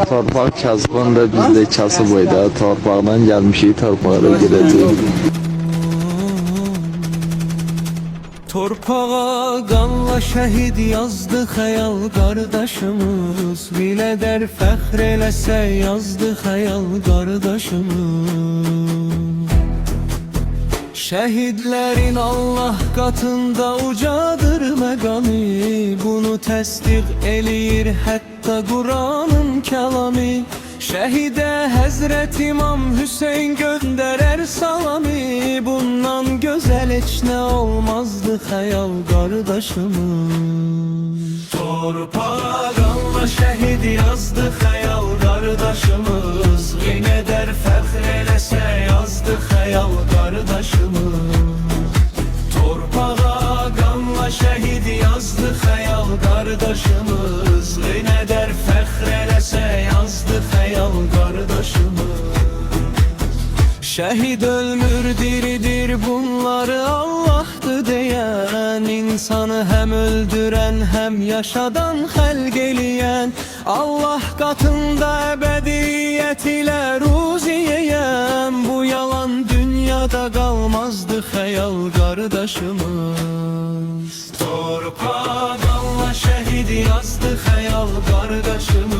Torpaq kasban da biz də kasıb oyda. Torpaqdan gəlmişik, torpağa gedəcəyik. Torpağa qanla şəhid yazdı xəyal qardaşımız. Bilə dər fəxr eləsə yazdı xəyal qardaşımız. Şəhidlərin Allah qatında ucadır məqami. Bunu təsdiq eləyir hətta Quranın kəlami. Şəhidə Həzrət İmam Hüseyn göndərər salami. Bundan gözəl heç nə olmazdı xəyal qardaşımız. Torpağa qanla şəhid yazdı xəyal qardaşımız. Yenə dər fəxr eləsə yazdı xəyal qardaşımız. Torpağa qanla şəhid yazdı xəyal qardaşımız. Yenə dər fəxr eləsə yazdı xəyal qardaşımız. Şəhid ölmür diridir bunları Allah'tı deyən. İnsanı həm öldürən həm yaşadan xəlq eləyən. Allah qatında əbədiyyət ilə ruziyəyəm. Bu yalan dünyada qalmazdı xəyal qardaşımız. Torpağa qanla şəhid yazdı xəyal qardaşımız.